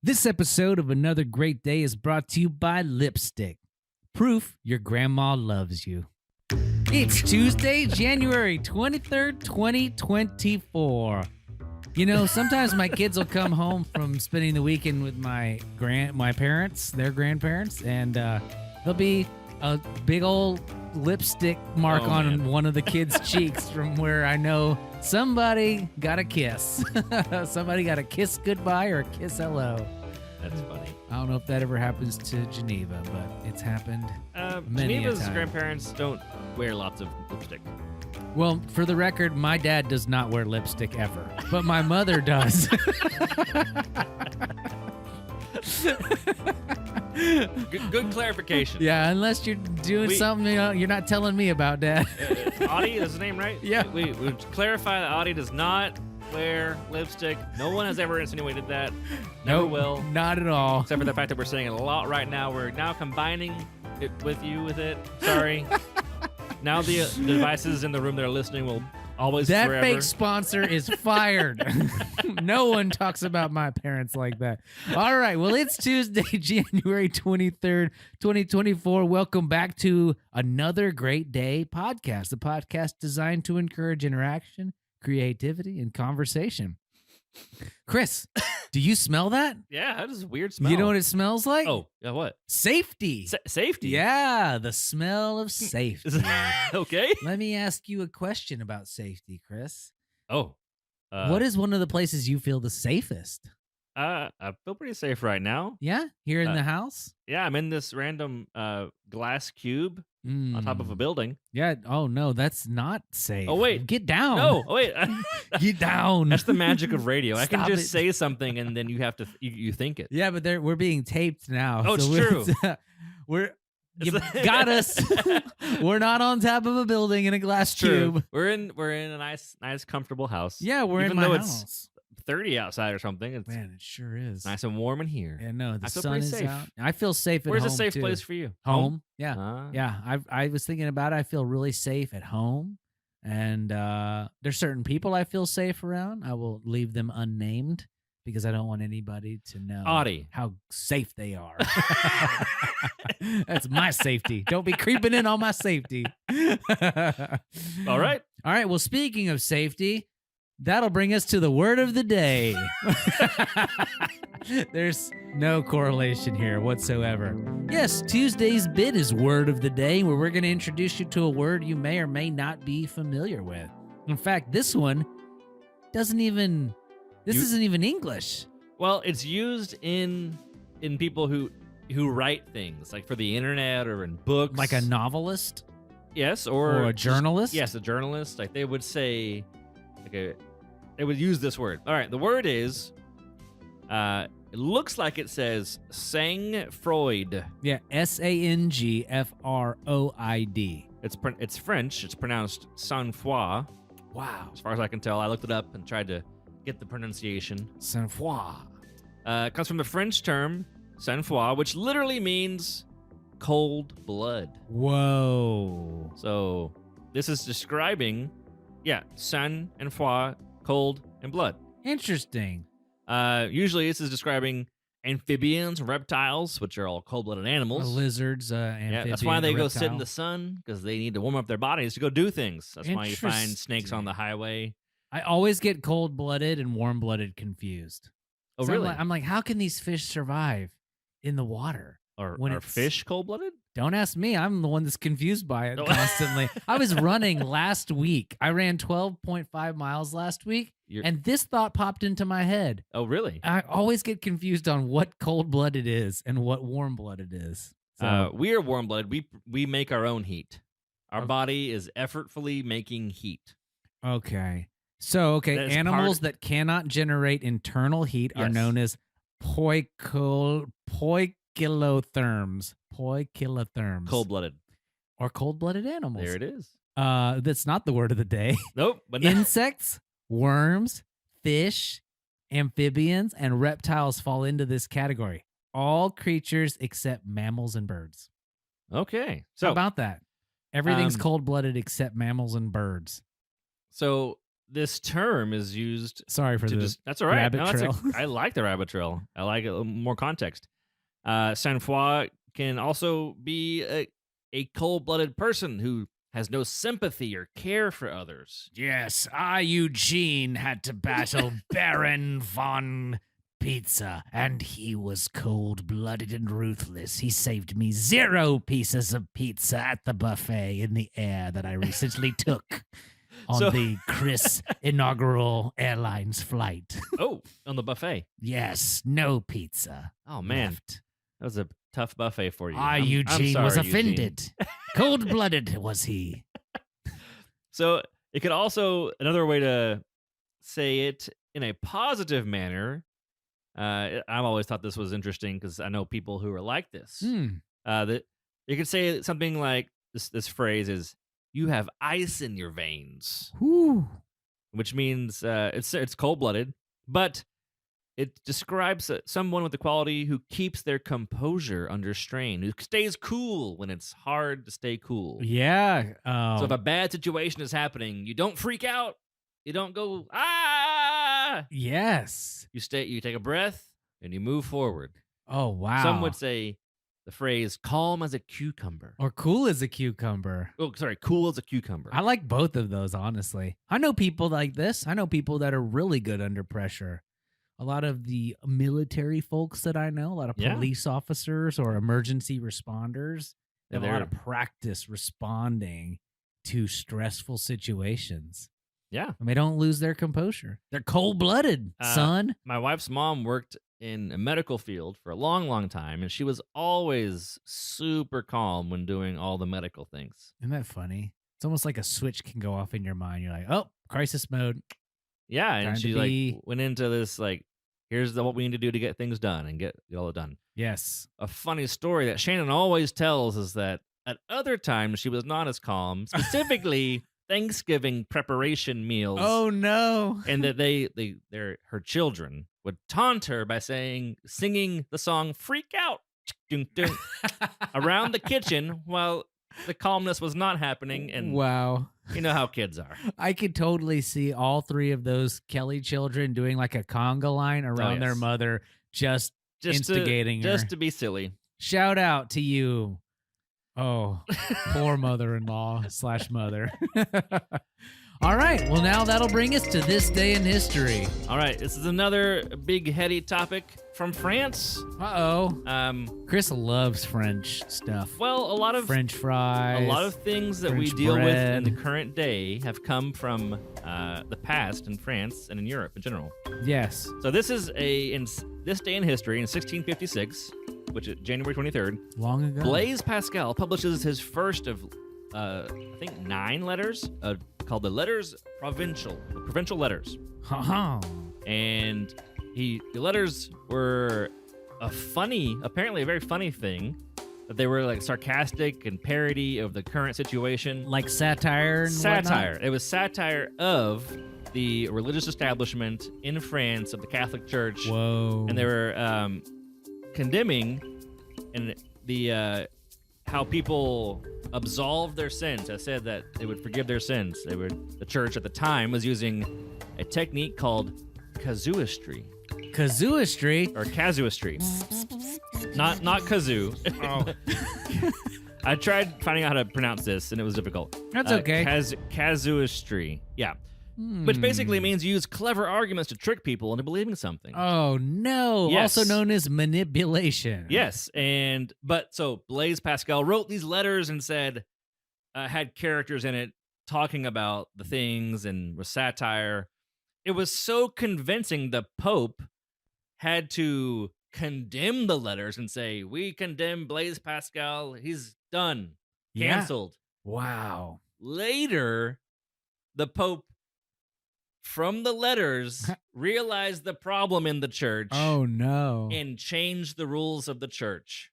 This episode of Another Great Day is brought to you by Lipstick. Proof your grandma loves you. It's Tuesday, January 23rd, 2024. You know, sometimes my kids will come home from spending the weekend with my parents, their grandparents, and there'll be a big old lipstick mark on one of the kids' cheeks from where I know somebody got a kiss. Somebody got a kiss goodbye or a kiss hello. That's funny. I don't know if that ever happens to Geneva, but it's happened many Geneva's a time. grandparents don't wear lots of lipstick. Well, for the record, my dad does not wear lipstick ever, but my mother does. Good clarification. Yeah, unless you're doing something you're not telling me about, Dad. Audie, is his name right? Yeah. We clarify that Audie does not wear lipstick. No one has ever insinuated that. Never will. Not at all. Except for the fact that we're saying it a lot right now. We're now combining it with it. Sorry. Now the devices in the room that are listening will always that forever. fake sponsor is fired. No one talks about my parents like that. All right. Well, it's Tuesday, January 23rd, 2024. Welcome back to Another Great Day podcast, a podcast designed to encourage interaction, creativity, and conversation. Chris, do you smell that? Yeah, that is a weird smell. You know what it smells like? Oh, yeah, what? Safety. Safety? Yeah, the smell of safety. Okay. Let me ask you a question about safety, Chris. Oh. What is one of the places you feel the safest? I feel pretty safe right now. Yeah? Here in the house? Yeah, I'm in this random glass cube on top of a building. Yeah. Oh, no, that's not safe. Oh, wait. Get down. No, wait. Get down. That's the magic of radio. I can Stop just it. say something and then you have to you think it. Yeah, but we're being taped now. Oh, it's true. You got us. We're not on top of a building in a glass True. tube. We're in a nice comfortable house. Yeah, we're Even in my though house. it's 30 outside or something. It's Man, it sure is. nice and warm in here. Yeah, no, the I feel sun pretty is safe. out. I feel safe at home. Where's a safe too. place for you? Home. Yeah. Ah. Yeah. I was thinking about it. I feel really safe at home. And there's certain people I feel safe around. I will leave them unnamed because I don't want anybody to know Audie. how safe they are. That's my safety. Don't be creeping in on my safety. All right. All right. Well, speaking of safety, that'll bring us to the word of the day. There's no correlation here whatsoever. Yes, Tuesday's bit is word of the day, where we're going to introduce you to a word you may or may not be familiar with. In fact, this one isn't even English. Well, it's used in people who write things, like for the internet or in books. Like a novelist? Yes, Or a journalist? Yes, a journalist. Like they would say, they would use this word. All right, the word is, it looks like it says Sangfroid. Yeah, Sangfroid. It's French. It's pronounced Sangfroid. Wow. As far as I can tell, I looked it up and tried to get the pronunciation. Sangfroid. It comes from the French term sang-froid, which literally means cold blood. Whoa. So this is describing, sang and froid, cold and blood. Interesting. Usually this is describing amphibians, reptiles, which are all cold-blooded animals. Lizards, Yeah, that's why they go sit in the sun, because they need to warm up their bodies to go do things. That's why you find snakes on the highway. I always get cold-blooded and warm-blooded confused. Oh, So really? I'm like, how can these fish survive in the water? Are when it's- fish cold-blooded? Don't ask me. I'm the one that's confused by it constantly. I was running last week. I ran 12.5 miles last week, and this thought popped into my head. Oh, really? I always get confused on what cold-blooded is and what warm-blooded is. So, We are warm-blooded. We make our own heat. Our body is effortfully making heat. okay. So, That is animals that cannot generate internal heat are Yes. known as poikilotherms. Poikilotherms. Cold-blooded. Or cold-blooded animals. There it is. That's not the word of the day. Nope. But Insects, worms, fish, amphibians, and reptiles fall into this category. All creatures except mammals and birds. Okay. How So about that? Everything's Um, cold-blooded except mammals and birds. So this term is used Sorry for to the just. That's all right. rabbit No, trail. I like the rabbit trail. I like it, more context. Sangfroid can also be a cold-blooded person who has no sympathy or care for others. Yes, I, Eugene, had to battle Baron von Pizza, and he was cold-blooded and ruthless. He saved me 0 pieces of pizza at the buffet in the air that I recently took on So- the Chris inaugural airlines flight. Oh, on the buffet. Yes, no pizza. Oh man, left. that was a tough buffet for you. I, I'm Eugene, was sorry, Eugene. offended. Cold-blooded was he. So it could also, another way to say it in a positive manner. I've always thought this was interesting because I know people who are like this. That you could say something like this phrase is, "You have ice in your veins," Whew. which means it's cold-blooded, but it describes someone with the quality who keeps their composure under strain, who stays cool when it's hard to stay cool. Yeah. So if a bad situation is happening, you don't freak out. You don't go, ah! Yes. You take a breath, and you move forward. Oh, wow. Some would say the phrase calm as a cucumber. Or cool as a cucumber. Oh, sorry, cool as a cucumber. I like both of those, honestly. I know people like this. I know people that are really good under pressure. A lot of the military folks that I know, a lot of Yeah. police officers or emergency responders, they have a lot of They're- practice responding to stressful situations. Yeah. And they don't lose their composure. They're cold-blooded, son. My wife's mom worked in a medical field for a long, long time, and she was always super calm when doing all the medical things. Isn't that funny? It's almost like a switch can go off in your mind. You're like, oh, crisis mode. Yeah, Time and to she be- like went into this like, here's what we need to do to get things done and get all it done. Yes. A funny story that Shannon always tells is that at other times she was not as calm, specifically Thanksgiving preparation meals. Oh, no. And that her children would taunt her by singing the song "Freak Out" around the kitchen while the calmness was not happening. And Wow. you know how kids are. I could totally see all 3 of those Kelly children doing like a conga line around their yes. mother, just Just instigating her. just to be silly. Shout out to you. Oh, poor mother-in-law / mother. All right. Well, now that'll bring us to this day in history. All right, this is another big heady topic from France. Uh-oh. Chris loves French stuff. Well, a lot of French fries. A lot of things that we French deal with in the bread. current day have come from the past in France and in Europe in general. Yes. So this is in this day in history in 1656, which is January 23rd. Long ago. Blaise Pascal publishes his first of I think 9 letters called the Letters Provincial Letters, Ha-ha. and the letters were apparently a very funny thing. That they were like sarcastic and parody of the current situation. Like satire and Satire. whatnot? It was satire of the religious establishment in France of the Catholic Church. Whoa. And they were condemning and the how people absolved their sins. I said that they would forgive their sins. The church at the time was using a technique called casuistry Casuistry. or casuistry. Not kazoo. Oh. I tried finding out how to pronounce this, and it was difficult. That's okay. Casuistry. Yeah. Which basically means use clever arguments to trick people into believing something. Oh, no. Yes. Also known as manipulation. Yes. So Blaise Pascal wrote these letters and said, had characters in it talking about the things and was satire. It was so convincing the Pope had to condemn the letters and say, we condemn Blaise Pascal. He's done. Yeah. Canceled. Wow. Later, the Pope, from the letters, realized the problem in the church Oh, no. and changed the rules of the church,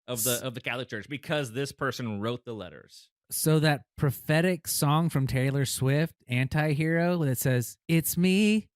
of the Catholic Church, because this person wrote the letters. So that prophetic song from Taylor Swift, Anti-Hero, that says, "It's me.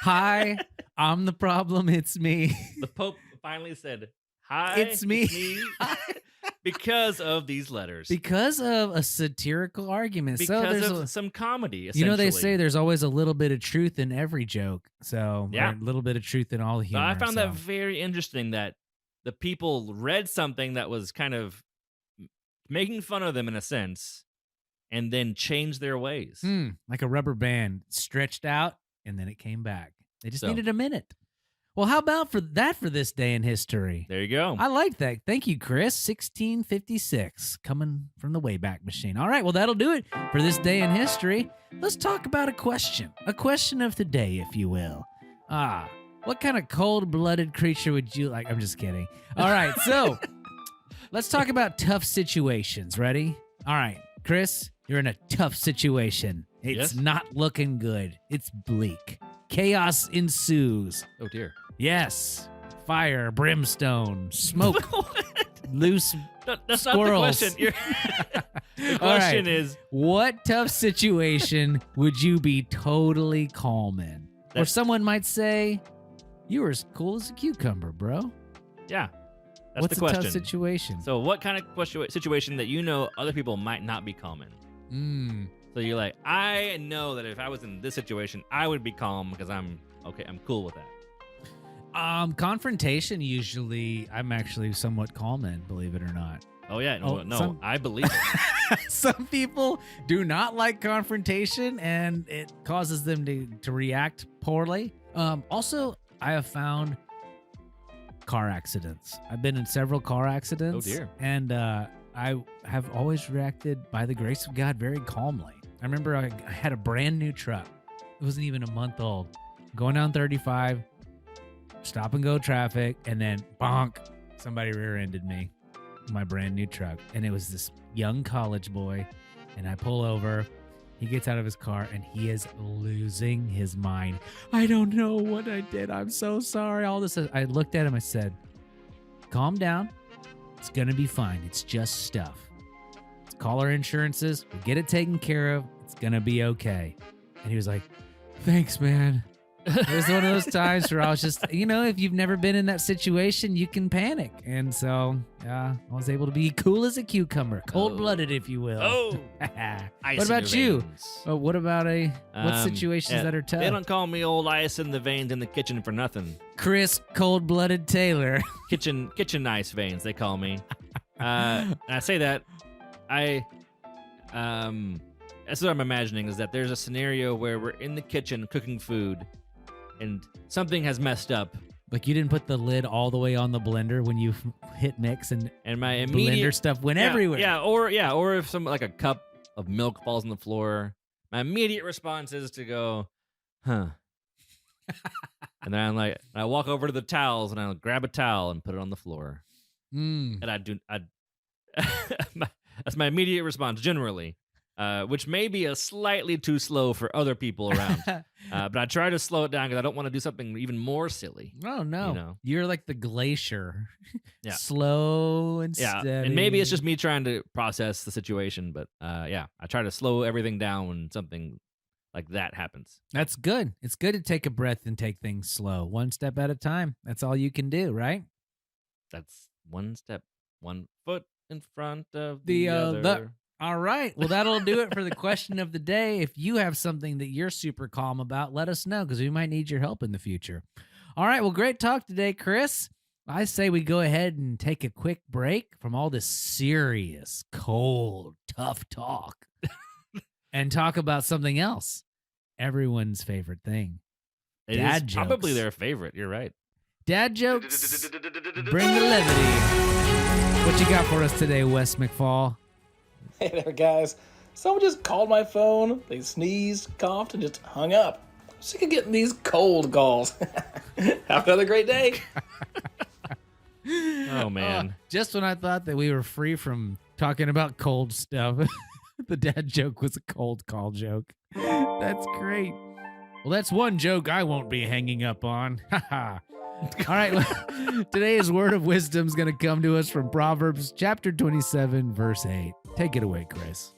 Hi, I'm the problem. It's me." The Pope finally said, "Hi, It's me." because of these letters. Because of a satirical argument. Because so there's of some comedy, you know, they say essentially. there's always a little bit of truth in every joke. So Yeah. or a little bit of truth in all So humor. I found so. that very interesting that the people read something that was kind of making fun of them in a sense and then changed their ways. Like a rubber band stretched out and then it came back. They just So- needed a minute. Well, how about for this day in history? There you go. I like that. Thank you, Chris. 1656, coming from the Wayback Machine. All right, well, that'll do it for this day in history. Let's talk about a question of the day, if you will. What kind of cold-blooded creature would you like? I'm just kidding. All right, so let's talk about tough situations. Ready? All right, Chris, you're in a tough situation. It's Yes. not looking good. It's bleak. Chaos ensues. Oh, dear. Yes. Fire, brimstone, smoke, loose That's squirrels. not the question. The All right. question is, What tough situation would you be totally calm in? Or That's- someone might say, you were as cool as a cucumber, bro. yeah, that's What's the a question. tough situation? So what kind of situation that you know other people might not be calm in? So you're like, I know that if I was in this situation, I would be calm because I'm cool with that. Confrontation, usually, I'm actually somewhat calm in, believe it or not. Oh, yeah. No, some- I believe it. Some people do not like confrontation, and it causes them to react poorly. Also, I have found car accidents. I've been in several car accidents. Oh, dear. And I have always reacted, by the grace of God, very calmly. I remember I had a brand new truck. It wasn't even a month old. Going down 35, stop and go traffic, and then bonk, somebody rear-ended me. My brand new truck. And it was this young college boy. And I pull over. He gets out of his car and he is losing his mind. I don't know what I did. I'm so sorry. All this. I looked at him. I said, calm down. It's going to be fine. It's just stuff. Let's call our insurances. We'll get it taken care of. It's going to be okay. And he was like, thanks, man. It was one of those times where I was just, if you've never been in that situation, you can panic. And so I was able to be cool as a cucumber, cold-blooded, if you will. Oh, What about you? What about what situations that are tough? They don't call me old ice in the veins in the kitchen for nothing. Chris Cold-Blooded Taylor. Kitchen ice veins, they call me. And I say that, that's what I'm imagining, is that there's a scenario where we're in the kitchen cooking food and something has messed up. Like you didn't put the lid all the way on the blender when you hit mix and my immediate blender stuff went yeah, everywhere. or if like a cup of milk falls on the floor, my immediate response is to go, huh. And then I walk over to the towels and I'll grab a towel and put it on the floor. And that's my immediate response generally, which may be a slightly too slow for other people around. But I try to slow it down because I don't want to do something even more silly. Oh, no. You know? You're like the glacier. Yeah. Slow and Yeah, steady. and maybe it's just me trying to process the situation, but I try to slow everything down when something like that happens. That's good. It's good to take a breath and take things slow. One step at a time. That's all you can do, right? That's one step, one foot in front of The the other. All right. Well, that'll do it for the question of the day. If you have something that you're super calm about, let us know because we might need your help in the future. All right. Well, great talk today, Chris. I say we go ahead and take a quick break from all this serious, cold, tough talk and talk about something else. Everyone's favorite thing. It Dad is jokes. probably their favorite. You're right. Dad jokes. Bring the levity. What you got for us today, Wes McFall? Hey there, guys. Someone just called my phone. They sneezed, coughed, and just hung up. I'm sick of getting these cold calls. Have another great day. Oh, man. Just when I thought that we were free from talking about cold stuff, the dad joke was a cold call joke. That's great. Well, that's one joke I won't be hanging up on. All right. Today's word of wisdom is going to come to us from Proverbs chapter 27, verse 8. Take it away, Chris.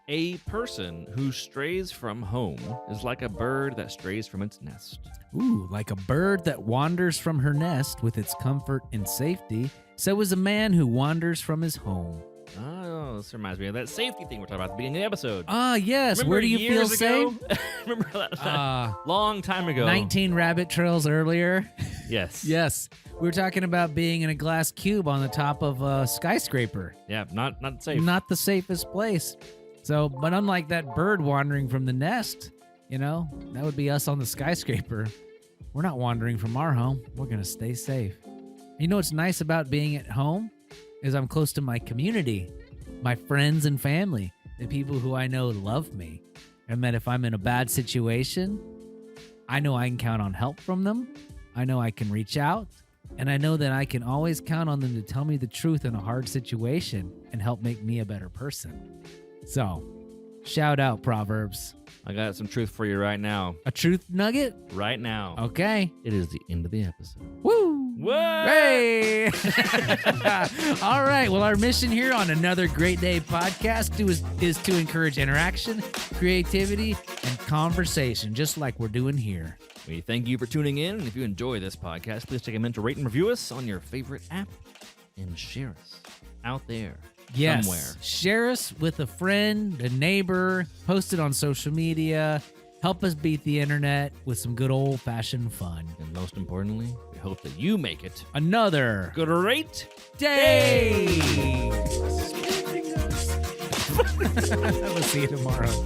A person who strays from home is like a bird that strays from its nest. Ooh, like a bird that wanders from her nest with its comfort and safety So is a man who wanders from his home. Oh, this reminds me of that safety thing we're talking about at the beginning of the episode. Ah, yes. Remember Where do you feel years safe? ago? Remember that long time ago? 19 rabbit trails earlier. Yes. Yes. We were talking about being in a glass cube on the top of a skyscraper. Yeah, not safe. Not the safest place. So, but unlike that bird wandering from the nest, that would be us on the skyscraper. We're not wandering from our home. We're going to stay safe. You know what's nice about being at home is I'm close to my community, my friends and family, the people who I know love me. And that if I'm in a bad situation, I know I can count on help from them. I know I can reach out. And I know that I can always count on them to tell me the truth in a hard situation and help make me a better person. So, shout out, Proverbs. I got some truth for you right now. A truth nugget? Right now. Okay. It is the end of the episode. Woo! What? Hey! All right. Well, our mission here on Another Great Day podcast is to encourage interaction, creativity, and conversation, just like we're doing here. We thank you for tuning in. And if you enjoy this podcast, please take a minute to rate and review us on your favorite app and share us out there. Yes. Somewhere. Share us with a friend, a neighbor, post it on social media. Help us beat the internet with some good old-fashioned fun. And most importantly, we hope that you make it Another great day. We'll see you tomorrow.